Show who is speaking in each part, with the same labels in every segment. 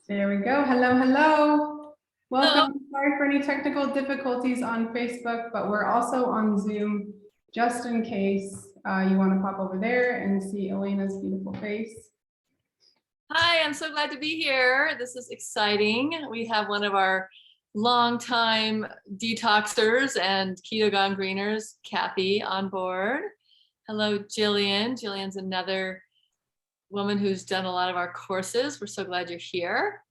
Speaker 1: There we go. Hello, hello. Welcome.
Speaker 2: Hello.
Speaker 1: Sorry for any technical difficulties on Facebook, but we're also on Zoom just in case you want to pop over there and see Elena's beautiful face.
Speaker 2: Hi, I'm so glad to be here. This is exciting. We have one of our longtime detoxers and keto gone greeners, Kathy, on board. Hello, Jillian. Jillian's another woman who's done a lot of our courses. We're so glad you're here.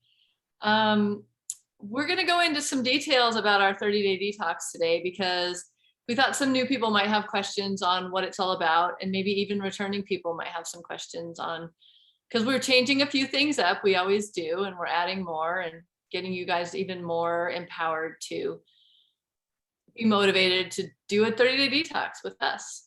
Speaker 2: We're going to go into some details about our 30-day detox today because we thought some new people might have questions on what it's all about, and maybe even returning people might have some questions on, because we're changing a few things up. We always do, and we're adding more and getting you guys even more empowered to be motivated to do a 30-day detox with us.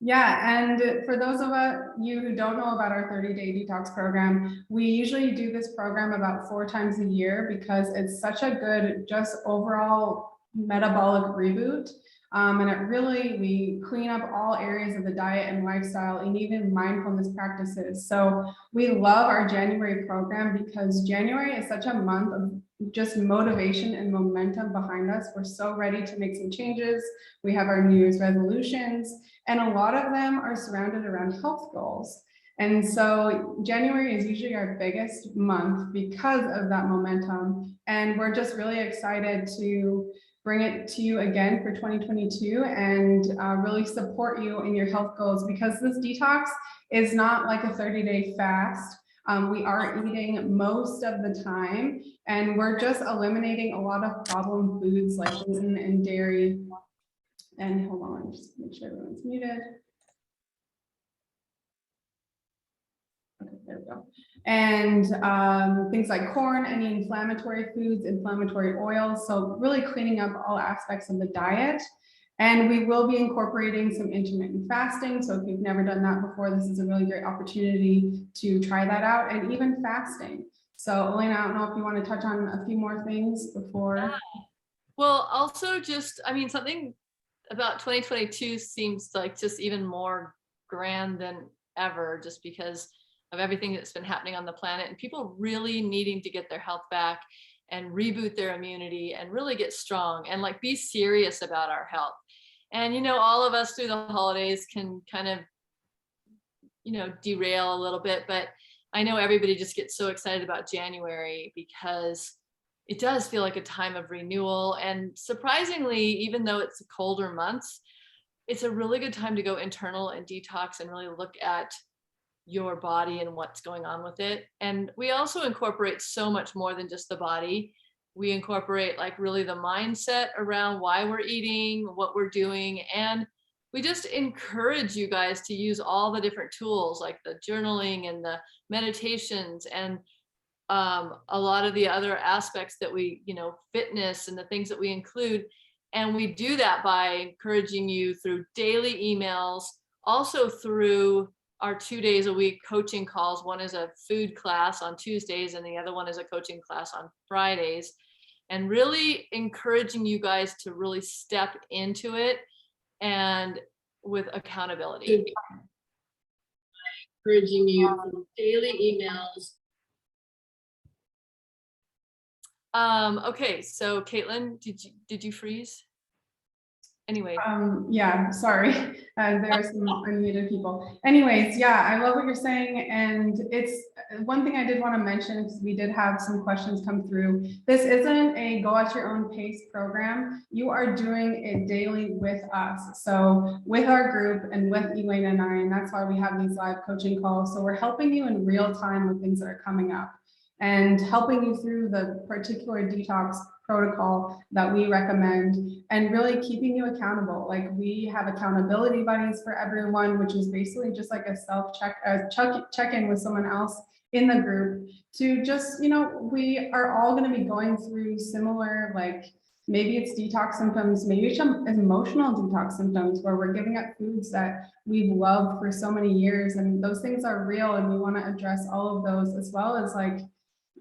Speaker 1: Yeah, and for those of you who don't know about our 30-day detox program, we usually do this program about 4 times a year because it's such a good just overall metabolic reboot. And it really, we clean up all areas of the diet and lifestyle and even mindfulness practices. So we love our January program because January is such a month of just motivation and momentum behind us. We're so ready to make some changes. We have our New Year's resolutions, and a lot of them are surrounded around health goals. And so January is usually our biggest month because of that momentum. And we're just really excited to bring it to you again for 2022 and really support you in your health goals, because this detox is not like a 30-day fast. We are eating most of the time, and we're just eliminating a lot of problem foods like gluten and dairy. And hold on, just make sure everyone's muted. Okay, there we go. And things like corn, any inflammatory foods, inflammatory oils. So really cleaning up all aspects of the diet. And we will be incorporating some intermittent fasting. So if you've never done that before, this is a really great opportunity to try that out, and even fasting. So Elena, I don't know if you want to touch on a few more things before.
Speaker 2: Yeah. Well, also just, I mean, something about 2022 seems like just even more grand than ever, just because of everything that's been happening on the planet and people really needing to get their health back and reboot their immunity and really get strong and like be serious about our health. And, you know, all of us through the holidays can kind of, you know, derail a little bit, but I know everybody just gets so excited about January because it does feel like a time of renewal. And surprisingly, even though it's colder months, it's a really good time to go internal and detox and really look at your body and what's going on with it. And we also incorporate so much more than just the body. We incorporate like really the mindset around why we're eating, what we're doing. And we just encourage you guys to use all the different tools like the journaling and the meditations and a lot of the other aspects that we, you know, fitness and the things that we include. And we do that by encouraging you through daily emails, also through our 2 days a week coaching calls. One is a food class on Tuesdays and the other one is a coaching class on Fridays, and really encouraging you guys to really step into it and with accountability. Encouraging you through daily emails. Okay, so Caitlin, did you freeze? Anyway.
Speaker 1: Yeah, sorry. There are some unmuted people. Anyways, yeah, I love what you're saying. And it's one thing I did want to mention, because we did have some questions come through. This isn't a go at your own pace program. You are doing it daily with us. So with our group and with Elena and I, and that's why we have these live coaching calls. So we're helping you in real time with things that are coming up and helping you through the particular detox protocol that we recommend, and really keeping you accountable. Like we have accountability buddies for everyone, which is basically just like a check-in with someone else in the group to just, you know, we are all going to be going through similar, like maybe it's detox symptoms, maybe it's emotional detox symptoms where we're giving up foods that we've loved for so many years, and those things are real, and we want to address all of those, as well as like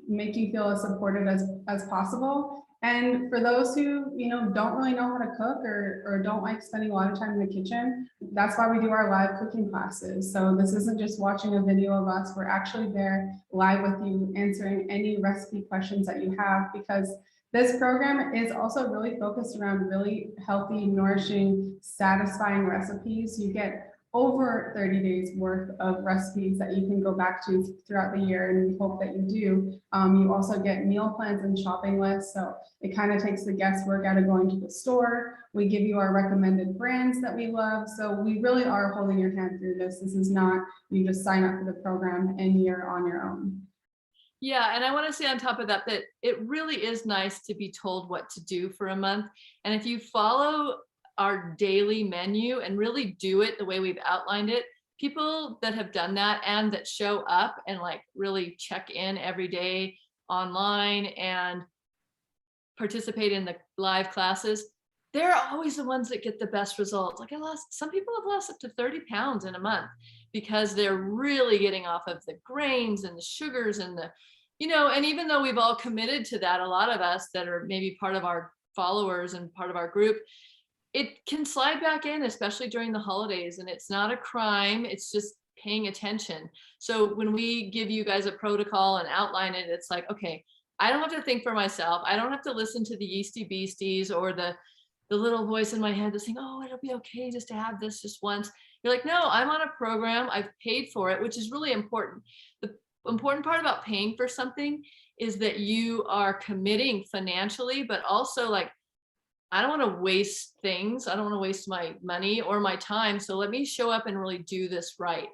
Speaker 1: make you feel as supported as possible. And for those who, don't really know how to cook or don't like spending a lot of time in the kitchen, that's why we do our live cooking classes. So this isn't just watching a video of us. We're actually there live with you, answering any recipe questions that you have, because this program is also really focused around really healthy, nourishing, satisfying recipes. You get over 30 days worth of recipes that you can go back to throughout the year, and we hope that you do. You also get meal plans and shopping lists, so it kind of takes the guesswork out of going to the store. We give you our recommended brands that we love, so we really are holding your hand through this. This is not you just sign up for the program and you're on your own.
Speaker 2: Yeah, and I want to say on top of that, that it really is nice to be told what to do for a month. And if you follow our daily menu and really do it the way we've outlined it, people that have done that and that show up and like really check in every day online and participate in the live classes, they're always the ones that get the best results. Like some people have lost up to 30 pounds in a month because they're really getting off of the grains and the sugars and and even though we've all committed to that, a lot of us that are maybe part of our followers and part of our group, it can slide back in, especially during the holidays. And it's not a crime. It's just paying attention. So when we give you guys a protocol and outline it, it's like, okay, I don't have to think for myself. I don't have to listen to the yeasty beasties or the little voice in my head that's saying, oh, it'll be okay just to have this just once. You're like, no, I'm on a program. I've paid for it, which is really important. The important part about paying for something is that you are committing financially, but also like, I don't want to waste things. I don't want to waste my money or my time. So let me show up and really do this right.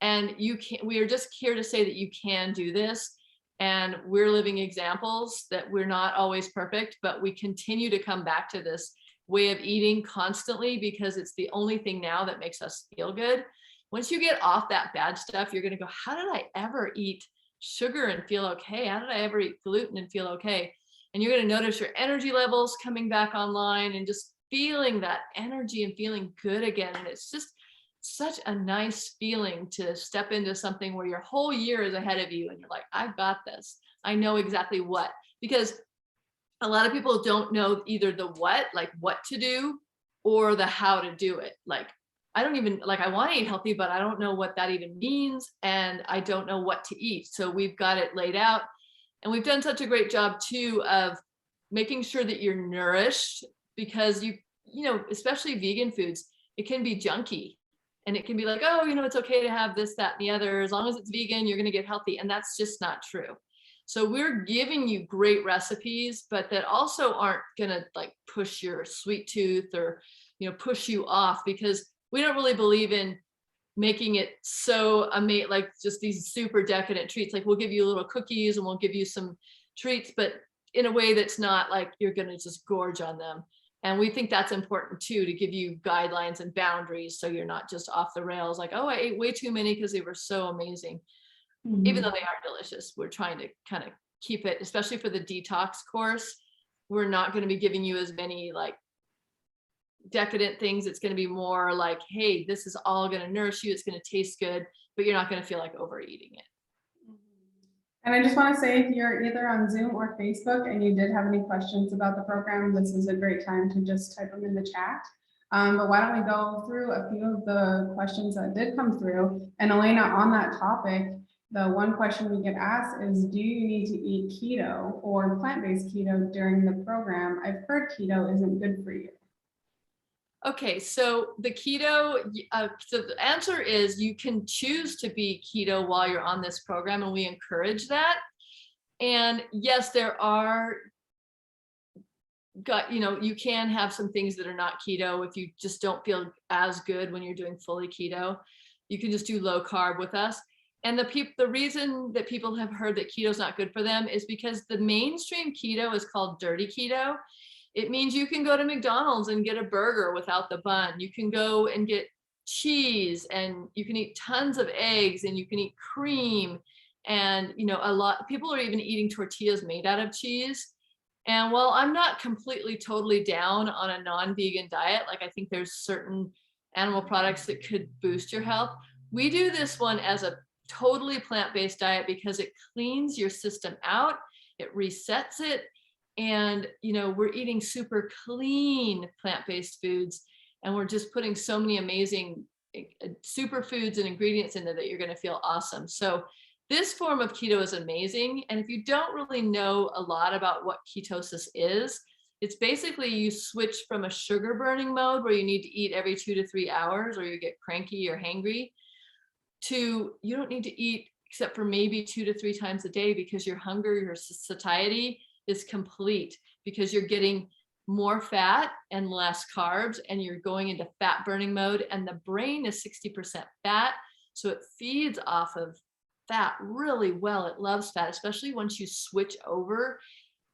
Speaker 2: And we are just here to say that you can do this. And we're living examples that we're not always perfect, but we continue to come back to this way of eating constantly because it's the only thing now that makes us feel good. Once you get off that bad stuff, you're going to go, how did I ever eat sugar and feel okay? How did I ever eat gluten and feel okay? And you're going to notice your energy levels coming back online and just feeling that energy and feeling good again. And it's just such a nice feeling to step into something where your whole year is ahead of you and you're like, I've got this. I know exactly what, because a lot of people don't know either the what, like what to do, or the how to do it. Like, I don't even I want to eat healthy, but I don't know what that even means. And I don't know what to eat. So we've got it laid out. And we've done such a great job too of making sure that you're nourished, because especially vegan foods, it can be junky and it can be like, oh, it's okay to have this, that, and the other. As long as it's vegan, you're going to get healthy. And that's just not true. So we're giving you great recipes, but that also aren't going to like push your sweet tooth or, push you off, because we don't really believe in making it so amazing, like just these super decadent treats. Like we'll give you little cookies and we'll give you some treats, but in a way that's not like you're going to just gorge on them. And we think that's important too, to give you guidelines and boundaries so you're not just off the rails like, oh, I ate way too many because they were so amazing. Mm-hmm. Even though they are delicious, we're trying to kind of keep it, especially for the detox course. We're not going to be giving you as many like decadent things. It's going to be more like, hey, this is all going to nourish you. It's going to taste good, but you're not going to feel like overeating it.
Speaker 1: And I just want to say, if you're either on Zoom or Facebook and you did have any questions about the program, this is a great time to just type them in the chat. But why don't we go through a few of the questions that did come through. And Elena, on that topic, the one question we get asked is, do you need to eat keto or plant-based keto during the program? I've heard keto isn't good for you.
Speaker 2: Okay, so the keto, so the answer is you can choose to be keto while you're on this program, and we encourage that. And yes, there are, you can have some things that are not keto if you just don't feel as good when you're doing fully keto. You can just do low carb with us. And the reason that people have heard that keto is not good for them is because the mainstream keto is called dirty keto. It means you can go to McDonald's and get a burger without the bun. You can go and get cheese, and you can eat tons of eggs, and you can eat cream. And, a lot of people are even eating tortillas made out of cheese. And while I'm not completely totally down on a non-vegan diet, like I think there's certain animal products that could boost your health, we do this one as a totally plant-based diet because it cleans your system out, it resets it, And, we're eating super clean plant-based foods, and we're just putting so many amazing superfoods and ingredients in there that you're going to feel awesome. So this form of keto is amazing. And if you don't really know a lot about what ketosis is, it's basically you switch from a sugar burning mode where you need to eat every 2 to 3 hours or you get cranky or hangry, to you don't need to eat except for maybe 2 to 3 times a day, because your hunger, your satiety is complete, because you're getting more fat and less carbs, and you're going into fat burning mode, and the brain is 60% fat. So it feeds off of fat really well. It loves fat, especially once you switch over.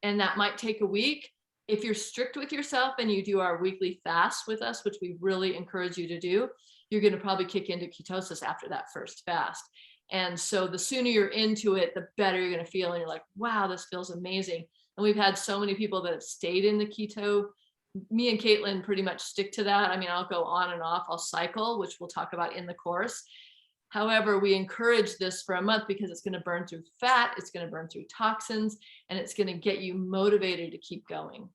Speaker 2: And that might take a week. If you're strict with yourself and you do our weekly fast with us, which we really encourage you to do, you're going to probably kick into ketosis after that first fast. And so the sooner you're into it, the better you're going to feel. And you're like, wow, this feels amazing. And we've had so many people that have stayed in the keto. Me and Caitlin pretty much stick to that. I mean, I'll go on and off, I'll cycle, which we'll talk about in the course. However, we encourage this for a month because it's going to burn through fat, it's going to burn through toxins, and it's going to get you motivated to keep going.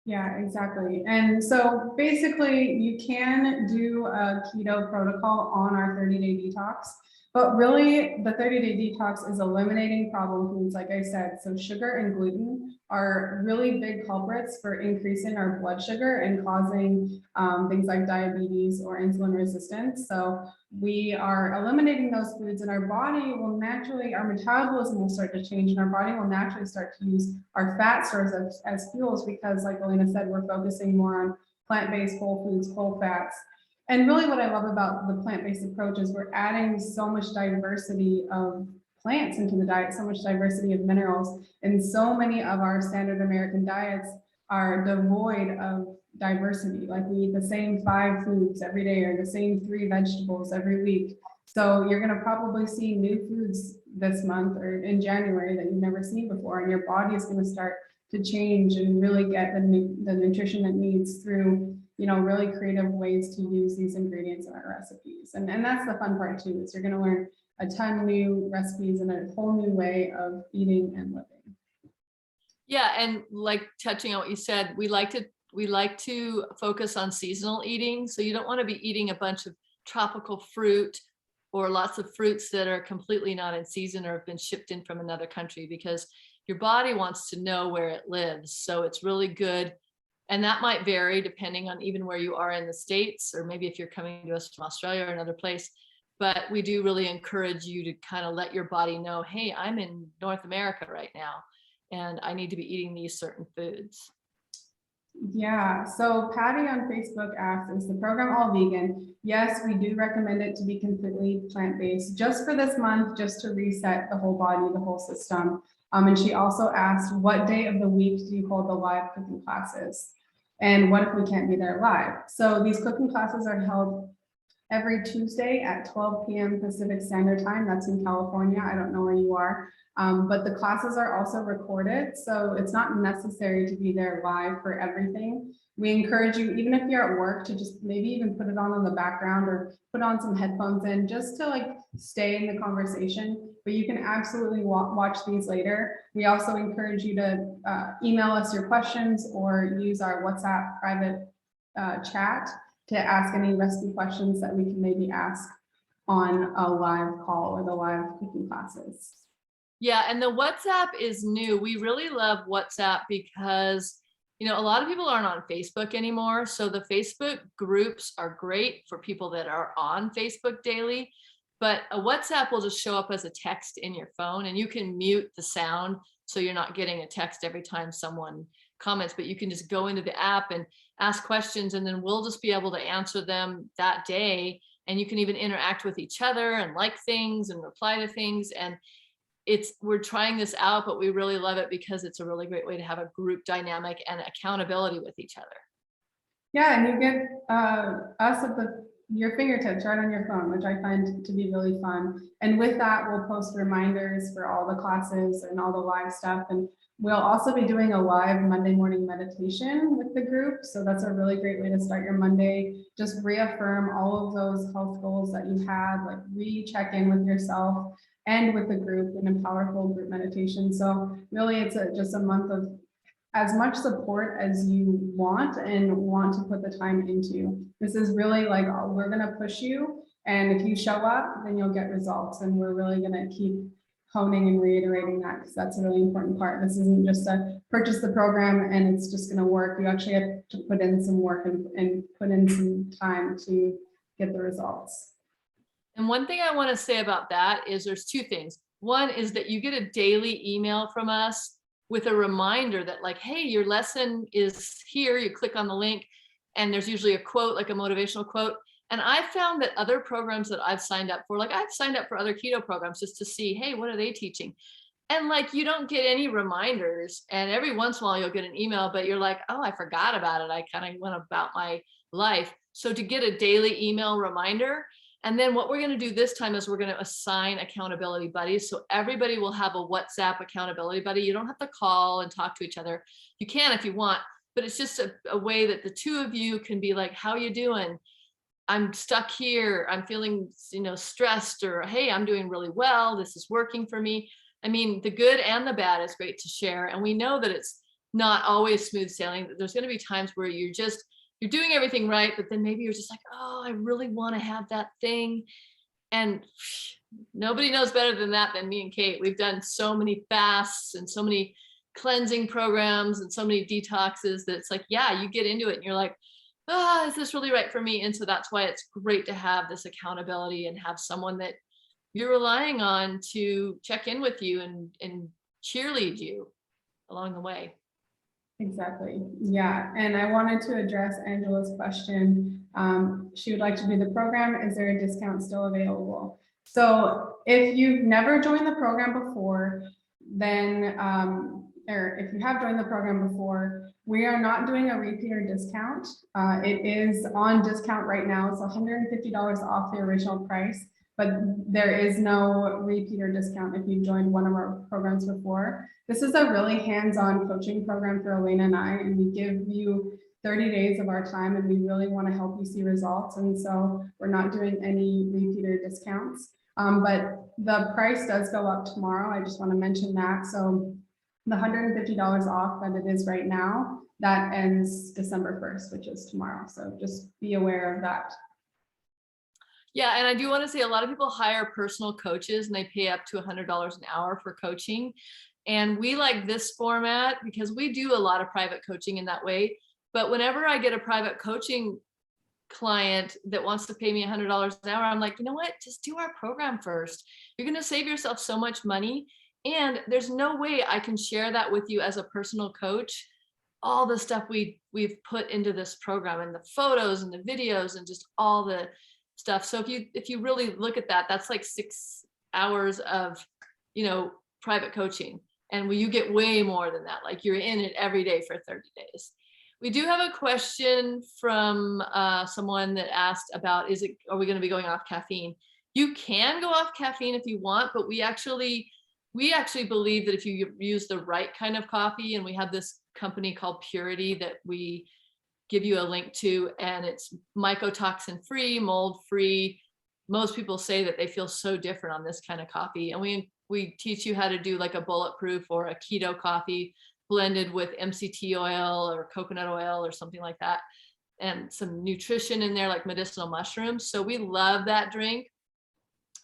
Speaker 1: Yeah, exactly. And so basically you can do a keto protocol on our 30-day detox, but really the 30-day detox is eliminating problem foods, like I said. So sugar and gluten are really big culprits for increasing our blood sugar and causing things like diabetes or insulin resistance. So we are eliminating those foods, and our body will naturally, our metabolism will start to change, and our body will naturally start to use our fat stores as fuels, because like Elena said, we're focusing more on plant-based whole foods, whole fats. And really what I love about the plant-based approach is we're adding so much diversity of plants into the diet, so much diversity of minerals, and so many of our standard American diets are devoid of diversity. Like we eat the same 5 foods every day or the same 3 vegetables every week. So you're going to probably see new foods this month or in January that you've never seen before, and your body is going to start to change and really get the nutrition it needs through, really creative ways to use these ingredients in our recipes. And that's the fun part too, is you're going to learn a ton of new recipes and a whole new way of eating and living.
Speaker 2: Yeah, and like touching on what you said, we like to focus on seasonal eating. So you don't want to be eating a bunch of tropical fruit or lots of fruits that are completely not in season or have been shipped in from another country, because your body wants to know where it lives. So it's really good. And that might vary depending on even where you are in the States, or maybe if you're coming to us from Australia or another place. But we do really encourage you to kind of let your body know, hey, I'm in North America right now, and I need to be eating these certain foods.
Speaker 1: Yeah, so Patty on Facebook asks, is the program all vegan? Yes, we do recommend it to be completely plant-based just for this month, just to reset the whole body, the whole system. And she also asked, what day of the week do you hold the live cooking classes? And what if we can't be there live? So these cooking classes are held every Tuesday at 12 p.m. Pacific Standard Time. That's in California. I don't know where you are. But the classes are also recorded, so it's not necessary to be there live for everything. We encourage you, even if you're at work, to just maybe even put it on in the background or put on some headphones in, just to like stay in the conversation. But you can absolutely watch these later. We also encourage you to email us your questions or use our WhatsApp private chat to ask any recipe questions that we can maybe ask on a live call or the live cooking classes.
Speaker 2: Yeah, and the WhatsApp is new. We really love WhatsApp because, a lot of people aren't on Facebook anymore. So the Facebook groups are great for people that are on Facebook daily, but a WhatsApp will just show up as a text in your phone, and you can mute the sound so you're not getting a text every time someone comments, but you can just go into the app and ask questions, and then we'll just be able to answer them that day. And you can even interact with each other and like things and reply to things. And we're trying this out, but we really love it because it's a really great way to have a group dynamic and accountability with each other.
Speaker 1: Yeah, and you get us at your fingertips right on your phone, which I find to be really fun. And with that, we'll post reminders for all the classes and all the live stuff. And we'll also be doing a live Monday morning meditation with the group. So that's a really great way to start your Monday. Just reaffirm all of those health goals that you had, like recheck in with yourself. and with the group in a powerful group meditation. So really it's just a month of as much support as you want and want to put the time into. This is really like, we're going to push you. And if you show up, then you'll get results. And we're really going to keep honing and reiterating that, because that's a really important part. This isn't just a purchase the program and it's just going to work. You actually have to put in some work and put in some time to get the results.
Speaker 2: And one thing I want to say about that is there's two things. One is that you get a daily email from us with a reminder that like, hey, your lesson is here. You click on the link and there's usually a quote, like a motivational quote. And I found that other programs that I've signed up for, like I've signed up for other keto programs just to see, hey, what are they teaching? And like, you don't get any reminders. And every once in a while you'll get an email, but you're like, oh, I forgot about it. I kind of went about my life. So to get a daily email reminder. And then what we're going to do this time is we're going to assign accountability buddies. So everybody will have a WhatsApp accountability buddy. You don't have to call and talk to each other. You can if you want, but it's just a way that the two of you can be like, how you doing? I'm stuck here. I'm feeling, stressed, or, hey, I'm doing really well. This is working for me. I mean, the good and the bad is great to share. And we know that it's not always smooth sailing. There's going to be times where you're doing everything right, but then maybe you're just like, oh, I really want to have that thing. And nobody knows better than that than me and Kate. We've done so many fasts and so many cleansing programs and so many detoxes that it's like, yeah, you get into it and you're like, is this really right for me? And so that's why it's great to have this accountability and have someone that you're relying on to check in with you and cheerlead you along the way.
Speaker 1: Exactly. Yeah. And I wanted to address Angela's question. She would like to do the program. Is there a discount still available? So if you've never joined the program before, then, or if you have joined the program before, we are not doing a repeater discount. It is on discount right now. It's $150 off the original price, but there is no repeater discount if you've joined one of our programs before. This is a really hands-on coaching program for Elena and I, and we give you 30 days of our time, and we really want to help you see results. And so we're not doing any repeater discounts, but the price does go up tomorrow. I just want to mention that. So the $150 off that it is right now, that ends December 1st, which is tomorrow. So just be aware of that.
Speaker 2: Yeah, and I do want to say a lot of people hire personal coaches and they pay up to $100 an hour for coaching. And we like this format because we do a lot of private coaching in that way. But whenever I get a private coaching client that wants to pay me $100 an hour, I'm like, you know what? Just do our program first. You're going to save yourself so much money. And there's no way I can share that with you as a personal coach. All the stuff we've put into this program, and the photos and the videos and just all the stuff. So if you really look at that, that's like 6 hours of, private coaching. And you get way more than that. Like you're in it every day for 30 days. We do have a question from someone that asked about, are we going to be going off caffeine? You can go off caffeine if you want, but we actually believe that if you use the right kind of coffee, and we have this company called Purity that we give you a link to, and it's mycotoxin free, mold free. Most people say that they feel so different on this kind of coffee. And we teach you how to do like a bulletproof or a keto coffee blended with MCT oil or coconut oil or something like that, and some nutrition in there like medicinal mushrooms. So we love that drink.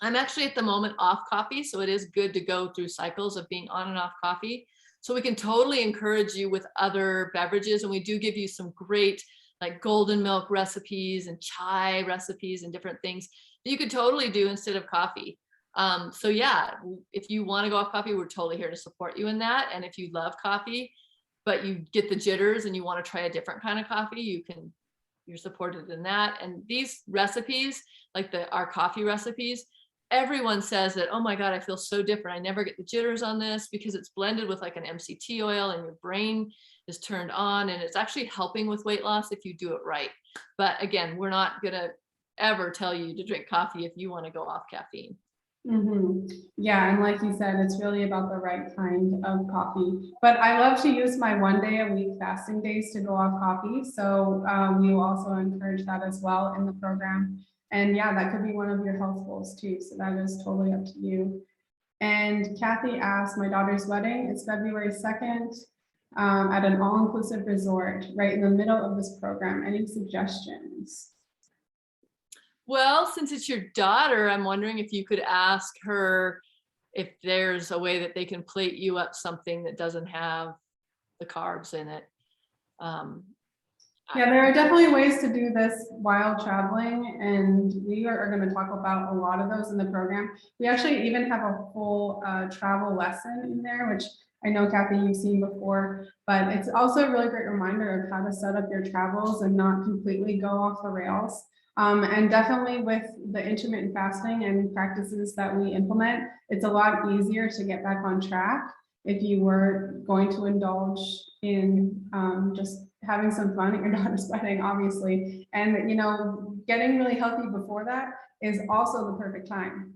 Speaker 2: I'm actually at the moment off coffee, so it is good to go through cycles of being on and off coffee. So we can totally encourage you with other beverages, and we do give you some great like golden milk recipes and chai recipes and different things that you could totally do instead of coffee. So yeah, if you want to go off coffee, we're totally here to support you in that. And if you love coffee, but you get the jitters and you want to try a different kind of coffee, you're supported in that. And these recipes, like our coffee recipes, everyone says that, oh my God, I feel so different. I never get the jitters on this because it's blended with like an MCT oil and your brain is turned on, and it's actually helping with weight loss if you do it right. But again, we're not going to ever tell you to drink coffee if you want to go off caffeine.
Speaker 1: Mm-hmm. Yeah, and like you said, it's really about the right kind of coffee. But I love to use my 1 day a week fasting days to go off coffee. So we will also encourage that as well in the program. And yeah, that could be one of your health goals too. So that is totally up to you. And Kathy asked, my daughter's wedding is February 2nd at an all-inclusive resort right in the middle of this program. Any suggestions?
Speaker 2: Well, since it's your daughter, I'm wondering if you could ask her if there's a way that they can plate you up something that doesn't have the carbs in it.
Speaker 1: Yeah, there are definitely ways to do this while traveling, and we are going to talk about a lot of those in the program. We actually even have a full travel lesson in there, which I know, Kathy, you've seen before, but it's also a really great reminder of how to set up your travels and not completely go off the rails. And definitely with the intermittent fasting and practices that we implement, it's a lot easier to get back on track if you were going to indulge in just having some fun at your daughter's wedding, obviously. And, you know, getting really healthy before that is also the perfect time.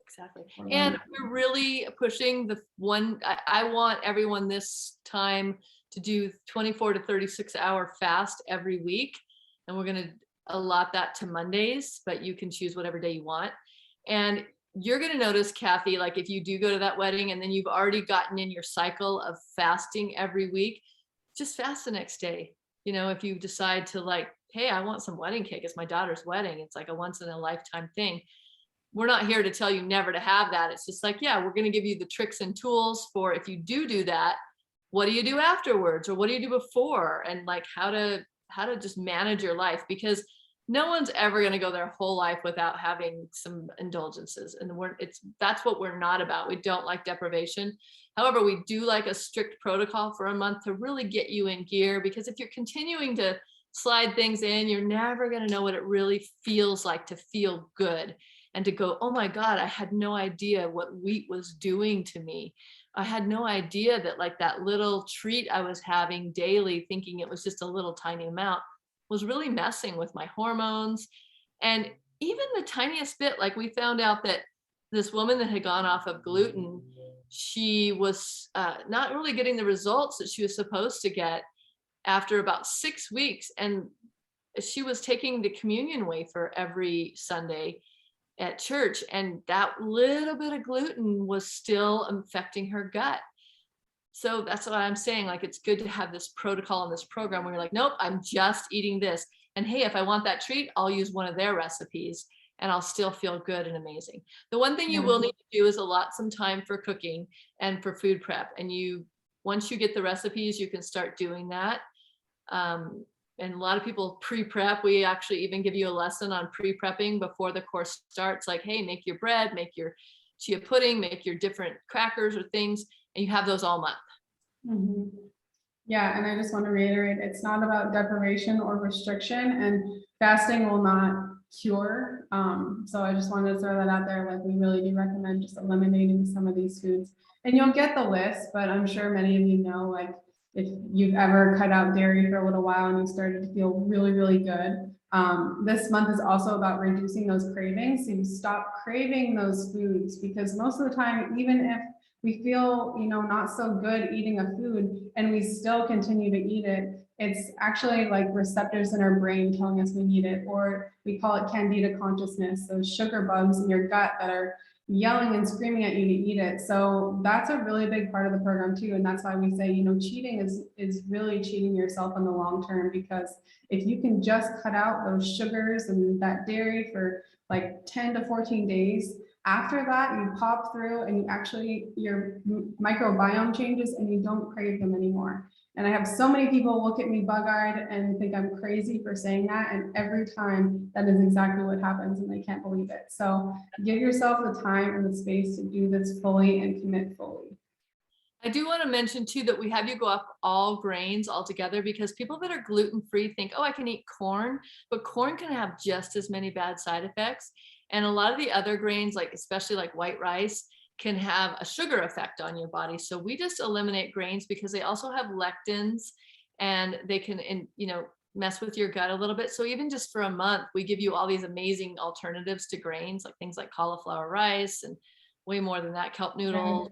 Speaker 2: Exactly. And we're really pushing the one, I want everyone this time to do 24 to 36 hour fast every week. And we're going to allot that to Mondays, but you can choose whatever day you want. And you're going to notice, Kathy, like if you do go to that wedding and then you've already gotten in your cycle of fasting every week, just fast the next day. You know, if you decide to like, hey, I want some wedding cake, it's my daughter's wedding, it's like a once in a lifetime thing. We're not here to tell you never to have that. It's just like, yeah, we're going to give you the tricks and tools for if you do that, what do you do afterwards, or what do you do before, and like how to just manage your life, because no one's ever going to go their whole life without having some indulgences. And that's what we're not about. We don't like deprivation. However, we do like a strict protocol for a month to really get you in gear, because if you're continuing to slide things in, you're never going to know what it really feels like to feel good and to go, oh my God, I had no idea what wheat was doing to me. I had no idea that like that little treat I was having daily, thinking it was just a little tiny amount, was really messing with my hormones. And even the tiniest bit, like we found out that this woman that had gone off of gluten, she was not really getting the results that she was supposed to get after about 6 weeks. And she was taking the communion wafer every Sunday at church, and that little bit of gluten was still affecting her gut. So that's what I'm saying. Like, it's good to have this protocol and this program where you're like, nope, I'm just eating this. And hey, if I want that treat, I'll use one of their recipes and I'll still feel good and amazing. The one thing you will need to do is allot some time for cooking and for food prep. And once you get the recipes, you can start doing that. And a lot of people pre-prep. We actually even give you a lesson on pre-prepping before the course starts. Like, hey, make your bread, make your chia pudding, make your different crackers or things, and you have those all month.
Speaker 1: Mm-hmm. Yeah, and I just want to reiterate, it's not about deprivation or restriction, and fasting will not cure. So I just wanted to throw that out there. Like, we really do recommend just eliminating some of these foods. And you'll get the list, but I'm sure many of you know, like, if you've ever cut out dairy for a little while and you started to feel really, really good. This month is also about reducing those cravings. So you stop craving those foods, because most of the time, even if we feel, you know, not so good eating a food and we still continue to eat it, it's actually like receptors in our brain telling us we need it, or we call it candida consciousness, those sugar bugs in your gut that are yelling and screaming at you to eat it. So that's a really big part of the program too. And that's why we say, you know, cheating is really cheating yourself in the long term, because if you can just cut out those sugars and that dairy for like 10 to 14 days, after that, you pop through and you actually, your microbiome changes and you don't crave them anymore. And I have so many people look at me bug-eyed and think I'm crazy for saying that. And every time that is exactly what happens and they can't believe it. So give yourself the time and the space to do this fully and commit fully.
Speaker 2: I do want to mention too that we have you go up all grains altogether, because people that are gluten-free think, oh, I can eat corn, but corn can have just as many bad side effects. And a lot of the other grains, like especially like white rice, can have a sugar effect on your body. So we just eliminate grains because they also have lectins, and they can, mess with your gut a little bit. So even just for a month, we give you all these amazing alternatives to grains, like things like cauliflower rice and way more than that, kelp noodles.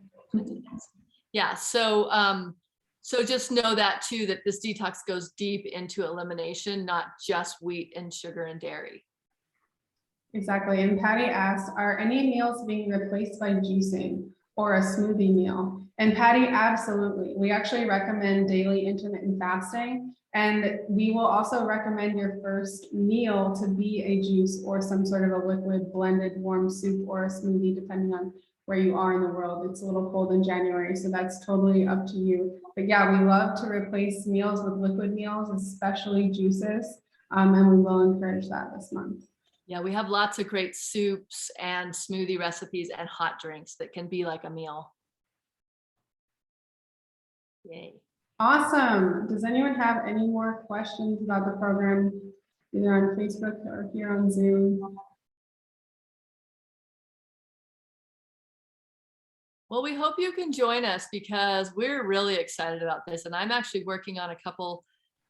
Speaker 2: Yeah. So just know that too, that this detox goes deep into elimination, not just wheat and sugar and dairy.
Speaker 1: Exactly. And Patty asked, are any meals being replaced by juicing or a smoothie meal? And Patty, absolutely. We actually recommend daily intermittent fasting. And we will also recommend your first meal to be a juice or some sort of a liquid blended warm soup or a smoothie, depending on where you are in the world. It's a little cold in January, so that's totally up to you. But yeah, we love to replace meals with liquid meals, especially juices. And we will encourage that this month.
Speaker 2: Yeah, we have lots of great soups and smoothie recipes and hot drinks that can be like a meal. Yay.
Speaker 1: Awesome. Does anyone have any more questions about the program, either on Facebook or here on Zoom?
Speaker 2: Well, we hope you can join us because we're really excited about this. And I'm actually working on a couple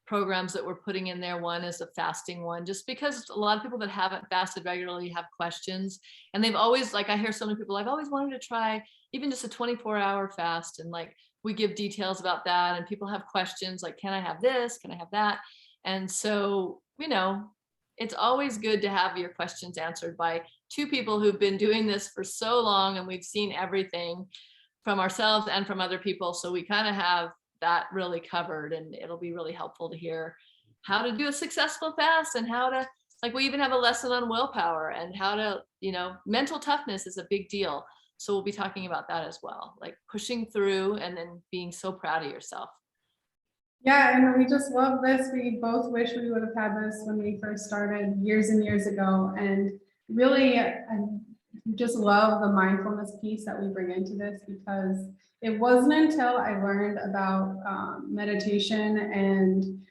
Speaker 2: programs that we're putting in there. One is a fasting one, just because a lot of people that haven't fasted regularly have questions. And they've always, like, I hear so many people, I've always wanted to try even just a 24-hour fast. And like, we give details about that. And people have questions like, can I have this? Can I have that? And so, you know, it's always good to have your questions answered by two people who've been doing this for so long, and we've seen everything from ourselves and from other people. So we kind of have that really covered, and it'll be really helpful to hear how to do a successful fast and how to, like, we even have a lesson on willpower and how to, you know, mental toughness is a big deal. So we'll be talking about that as well, like pushing through and then being so proud of yourself.
Speaker 1: Yeah, and we just love this. We both wish we would have had this when we first started years and years ago. And really, I just love the mindfulness piece that we bring into this, because it wasn't until I learned about meditation and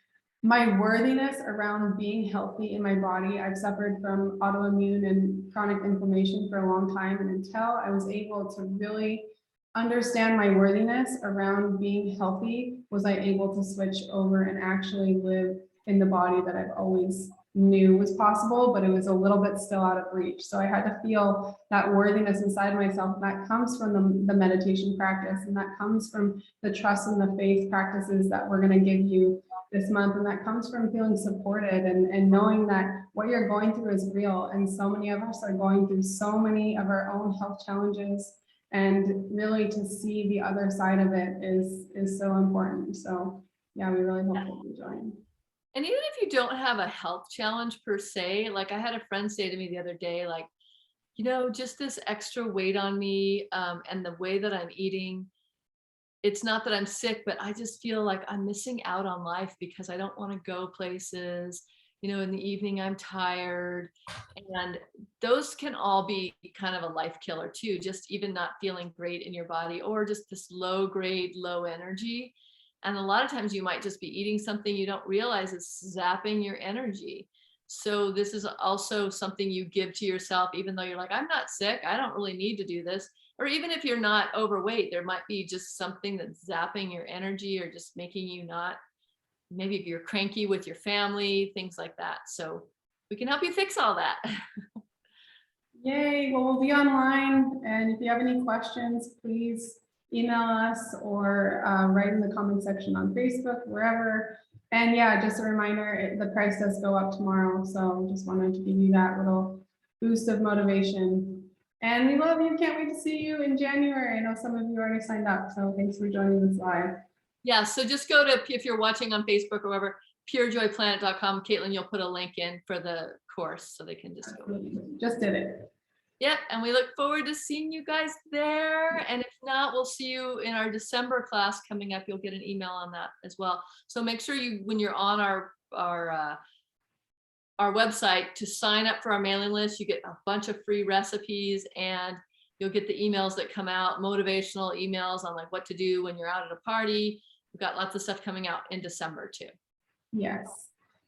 Speaker 1: my worthiness around being healthy in my body. I've suffered from autoimmune and chronic inflammation for a long time. And until I was able to really understand my worthiness around being healthy, was I able to switch over and actually live in the body that I've always knew was possible, but it was a little bit still out of reach. So I had to feel that worthiness inside myself. And that comes from the meditation practice, and that comes from the trust and the faith practices that we're going to give you this month. And that comes from feeling supported and knowing that what you're going through is real. And so many of us are going through so many of our own health challenges. And really to see the other side of it is so important. So yeah, we really hope that you join.
Speaker 2: And even if you don't have a health challenge per se, like I had a friend say to me the other day, like, you know, just this extra weight on me and the way that I'm eating, it's not that I'm sick, but I just feel like I'm missing out on life because I don't want to go places. You know, in the evening, I'm tired. And those can all be kind of a life killer too, just even not feeling great in your body, or just this low grade, low energy. And a lot of times you might just be eating something you don't realize is zapping your energy. So this is also something you give to yourself, even though you're like, I'm not sick, I don't really need to do this. Or even if you're not overweight, there might be just something that's zapping your energy or just making you not, maybe if you're cranky with your family, things like that. So we can help you fix all that.
Speaker 1: Yay, well, we'll be online. And if you have any questions, please email us or write in the comment section on Facebook, wherever. And yeah, just a reminder, the price does go up tomorrow. So just wanted to give you that little boost of motivation. And we love you. Can't wait to see you in January. I know some of you already signed up, so thanks for joining this live.
Speaker 2: Yeah, so just go to, if you're watching on Facebook or wherever, purejoyplanet.com. Caitlin, you'll put a link in for the course so they can just go.
Speaker 1: Just did it.
Speaker 2: Yep, and we look forward to seeing you guys there. And if not, we'll see you in our December class coming up. You'll get an email on that as well. So make sure you, when you're on our website, to sign up for our mailing list. You get a bunch of free recipes, and you'll get the emails that come out, motivational emails on like what to do when you're out at a party. We've got lots of stuff coming out in December too.
Speaker 1: Yes.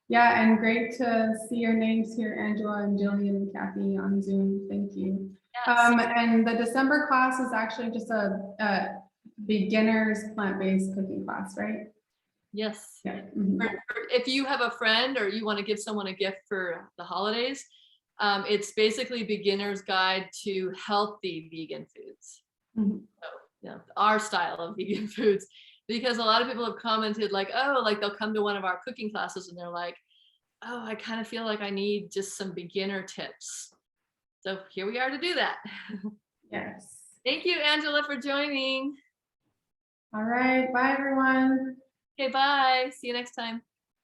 Speaker 1: Yeah, and great to see your names here, Angela and Jillian and Kathy on Zoom. Thank you.
Speaker 2: Yes.
Speaker 1: And the December class is actually just a beginner's plant-based cooking class, right?
Speaker 2: Yes.
Speaker 1: Yeah. Mm-hmm.
Speaker 2: If you have a friend or you want to give someone a gift for the holidays, it's basically beginner's guide to healthy vegan foods.
Speaker 1: Mm-hmm.
Speaker 2: So, you know, our style of vegan foods, because a lot of people have commented like, oh, like they'll come to one of our cooking classes and they're like, oh, I kind of feel like I need just some beginner tips. So here we are to do that.
Speaker 1: Yes.
Speaker 2: Thank you, Angela, for joining.
Speaker 1: All right. Bye, everyone.
Speaker 2: Okay, bye. See you next time.